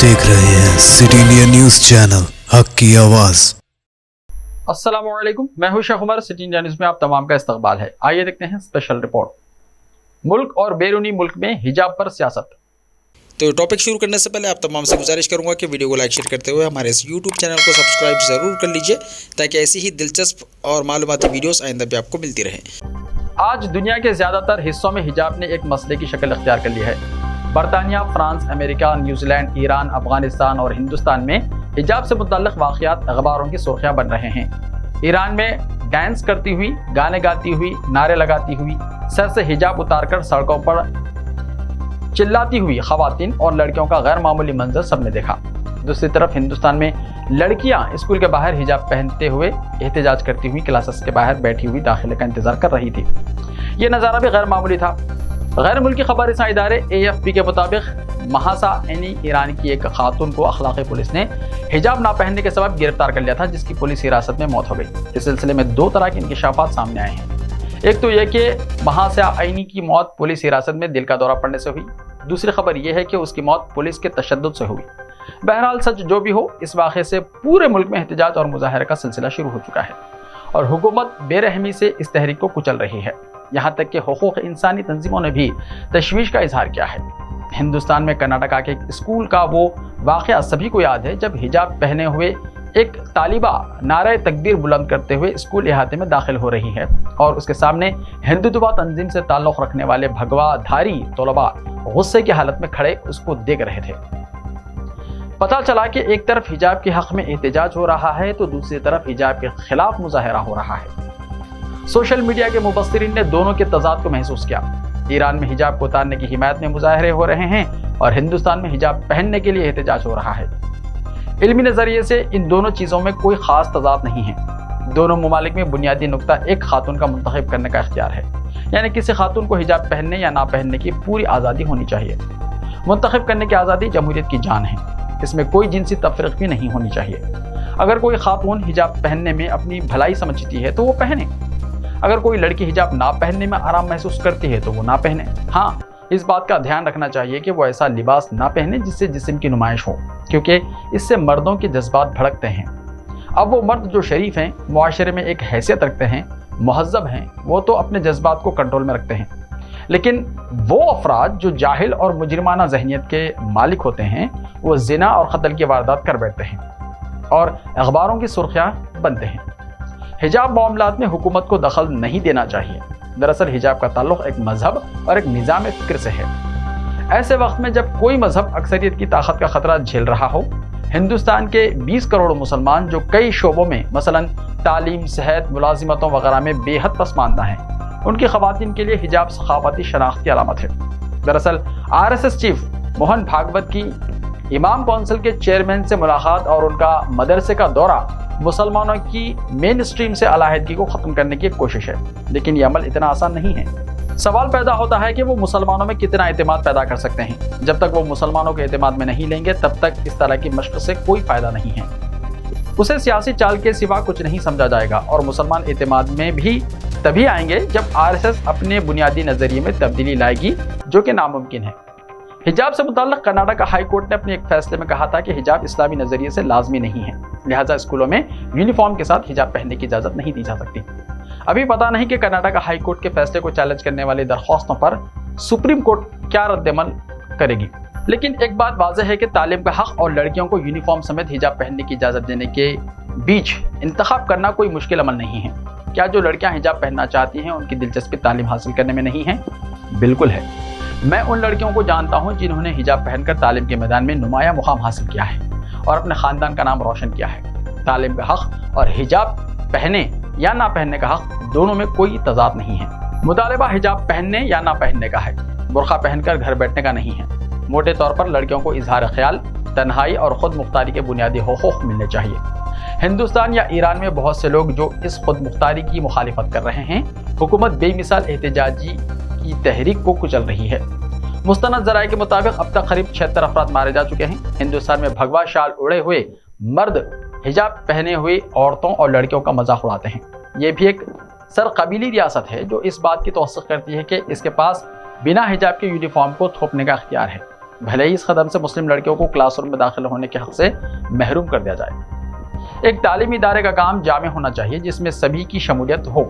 देख रहे हैं सिटी इंडिया न्यूज चैनल, हक की आवाज। अस्सलामुअलैकुम, मैं हूं Sheikh Umar. City India news में आप तमाम का इस्तकबाल है। आइए देखते हैं स्पेशल रिपोर्ट। मुल्क और बैरूनी मुल्क में हिजाब पर सियासत। तो टॉपिक शुरू करने से पहले आप तमाम से गुजारिश करूंगा कि वीडियो को लाइक शेयर करते हुए हमारे इस यूट्यूब चैनल को सब्सक्राइब ज़रूर कर लीजिए, ताकि ऐसी ही दिलचस्प और मालूमाती वीडियोस आइंदा भी आपको मिलती रहें। आज दुनिया के ज़्यादातर हिस्सों में हिजाब ने एक मसले की शक्ल अख्तियार कर ली है। बरतानिया, France, America, New Zealand, Iran, Afghanistan और हिंदुस्तान में हिजाब से मुतल्लिक़ वाक़यात अखबारों की सुर्खियाँ बन रहे हैं। ईरान में डांस करती हुई, गाने गाती हुई, नारे लगाती हुई, सर से हिजाब उतारकर सड़कों पर चिल्लाती हुई ख़वातीन और लड़कियों का गैर मामूली मंजर सबने देखा। दूसरी तरफ हिंदुस्तान में लड़कियां स्कूल के बाहर हिजाब पहनते हुए एहतजाज करती हुई क्लासेस के बाहर बैठी हुई दाखिले का इंतजार कर रही थी। ये नज़ारा भी गैर मामूली था। गैर मुल्की खबरसां इदारे AFP के मुताबिक महासा एनी ईरान की एक खातून को अखलाक़ी पुलिस ने हिजाब ना पहनने के सबब गिरफ्तार कर लिया था, जिसकी पुलिस हिरासत में मौत हो गई। इस सिलसिले में दो तरह के इंकशाफात सामने आए हैं। एक तो यह कि महासा एनी की मौत पुलिस हिरासत में दिल का दौरा पड़ने से हुई। दूसरी खबर यह है कि उसकी मौत पुलिस के तशद्दुद से हुई। बहरहाल सच जो भी हो, इस वाक़े से पूरे मुल्क में एहतजाज और मुजाहरे का सिलसिला शुरू हो चुका है और हुकूमत बेरहमी से इस तहरीक को कुचल रही है। यहाँ तक कि हुकूक इंसानी तंजीमों ने भी तशवीश का इजहार किया है। हिंदुस्तान में कर्नाटका के एक स्कूल का वो वाक़या सभी को याद है, जब हिजाब पहने हुए एक तालिबा नारे तकबीर बुलंद करते हुए स्कूल इहाते में दाखिल हो रही है और उसके सामने हिंदुत्व तंजीम से ताल्लुक़ रखने वाले भगवाधारी तलबा गुस्से की हालत में खड़े उसको देख रहे थे। पता चला कि एक तरफ हिजाब के हक़ में एहतजाज हो रहा है तो दूसरी तरफ हिजाब के खिलाफ मुजाहरा हो रहा है। सोशल मीडिया के मुबस्सिरीन ने दोनों के तज़ाद को महसूस किया। ईरान में हिजाब को उतारने की हिमायत में मुजाहरे हो रहे हैं और हिंदुस्तान में हिजाब पहनने के लिए एहतजाज हो रहा है। इल्मी नज़रिए से इन दोनों चीज़ों में कोई ख़ास तज़ाद नहीं है। दोनों ममालिक में बुनियादी नुक्ता एक खातून का मुंतखब करने का इख्तियार है, यानी किसी खातून को हिजाब पहनने या ना पहनने की पूरी आज़ादी होनी चाहिए। मुंतखब करने की आज़ादी जमहूरियत की जान है, इसमें कोई जिनसी तफरीक भी नहीं होनी चाहिए। अगर कोई खातून हिजाब पहनने में अपनी भलाई समझती है तो वो पहने। अगर कोई लड़की हिजाब ना पहनने में आराम महसूस करती है तो वो ना पहने। हाँ, इस बात का ध्यान रखना चाहिए कि वो ऐसा लिबास ना पहने जिससे जिस्म की नुमाइश हो, क्योंकि इससे मर्दों के जज्बात भड़कते हैं। अब वो मर्द जो शरीफ हैं, मुआशरे में एक हैसियत रखते हैं, मुहज़्ज़ब हैं, वो तो अपने जज्बात को कंट्रोल में रखते हैं। लेकिन वो अफराद जो जाहिल और मुजरिमाना जहनियत के मालिक होते हैं, वो ज़िना और क़त्ल की वारदात कर बैठते हैं और अखबारों की सुर्खियाँ बनते हैं। हिजाब मामलात में हुकूमत को दखल नहीं देना चाहिए। दरअसल हिजाब का ताल्लुक़ एक मजहब और एक निज़ाम फ़िक्र से है। ऐसे वक्त में जब कोई मजहब अक्सरियत की ताकत का ख़तरा झेल रहा हो, हिंदुस्तान के 20 करोड़ मुसलमान जो कई शोबों में मसलन तालीम, सेहत, मुलाजिमतों वगैरह में बेहद पसमानदा हैं, उनकी ख़वातीन के लिए हिजाब सखावती शनाख्त की अलामत है। दरअसल RSS चीफ मोहन भागवत की इमाम कौंसिल के चेयरमैन से मुलाकात और उनका मदरसे का दौरा मुसलमानों की मेन स्ट्रीम से अलहदगी को ख़त्म करने की एक कोशिश है, लेकिन यह अमल इतना आसान नहीं है। सवाल पैदा होता है कि वो मुसलमानों में कितना एतमाद पैदा कर सकते हैं। जब तक वो मुसलमानों के एतमाद में नहीं लेंगे, तब तक इस तरह की मशक़ से कोई फ़ायदा नहीं है। उसे सियासी चाल के सिवा कुछ नहीं समझा जाएगा और मुसलमान एतमाद में भी तभी आएंगे जब RSS अपने बुनियादी नज़रिए में तब्दीली लाएगी, जो कि नामुमकिन है। हिजाब से मुताल्लिक़ कर्नाटक हाई कोर्ट ने अपने एक फैसले में कहा था कि हिजाब इस्लामी नज़रिए से लाजमी नहीं है, लिहाजा स्कूलों में यूनिफॉर्म के साथ हिजाब पहनने की इजाज़त नहीं दी जा सकती। अभी पता नहीं कि कर्नाटक हाई कोर्ट के फैसले को चैलेंज करने वाली दरख्वास्तों पर सुप्रीम कोर्ट क्या रद्दमल करेगी। लेकिन एक बात वाज़ेह है कि तालीम का हक़ और लड़कियों को यूनिफॉर्म समेत हिजाब पहनने की इजाज़त देने के बीच इंतखाब करना कोई मुश्किल अमल नहीं है। क्या जो लड़कियाँ हिजाब पहनना चाहती हैं उनकी दिलचस्पी तालीम हासिल करने में नहीं है? बिल्कुल है। मैं उन लड़कियों को जानता हूँ जिन्होंने हिजाब पहनकर तालीम के मैदान में नुमाया मुकाम हासिल किया है और अपने ख़ानदान का नाम रोशन किया है। तालीम का हक़ और हिजाब पहने या ना पहनने का हक़, दोनों में कोई तज़ाद नहीं है। मुतालबा हिजाब पहनने या ना पहनने का है, बुर्का पहनकर घर बैठने का नहीं है। मोटे तौर पर लड़कियों को इजहार ख्याल, तन्हाई और ख़ुद मुख्तारी के बुनियादी हुकूक़ मिलने चाहिए। हिंदुस्तान या ईरान में बहुत से लोग जो इस खुद मुख्तारी की मुखालिफत कर रहे हैं, हुकूमत बेमिसाल एहतजाजी की तहरीक को कुचल रही है। मुस्तनद ज़राए के मुताबिक अब तक करीब 76 अफराद मारे जा चुके हैं। हिंदुस्तान में भगवा शाल उड़े हुए मर्द हिजाब पहने हुए औरतों और लड़कियों का मजाक उड़ाते हैं। ये भी एक सरकबीली रियासत है जो इस बात की तौसीक़ करती है कि इसके पास बिना हिजाब के यूनिफॉर्म को थोपने का इख्तियार है। بھلے ہی اس قدم سے مسلم لڑکیوں کو کلاس روم میں داخل ہونے کے حق سے محروم کر دیا جائے۔ ایک تعلیمی ادارے کا کام جامع ہونا چاہیے جس میں سبھی کی شمولیت ہو،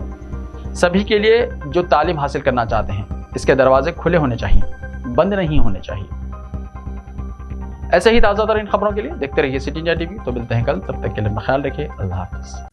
سبھی کے لیے جو تعلیم حاصل کرنا چاہتے ہیں اس کے دروازے کھلے ہونے چاہیے، بند نہیں ہونے چاہیے۔ ایسے ہی تازہ ترین خبروں کے لیے دیکھتے رہیے سٹی انڈیا ٹی وی۔ تو ملتے ہیں کل، تب تک کے لیے اپنا خیال رکھیے، اللہ حافظ۔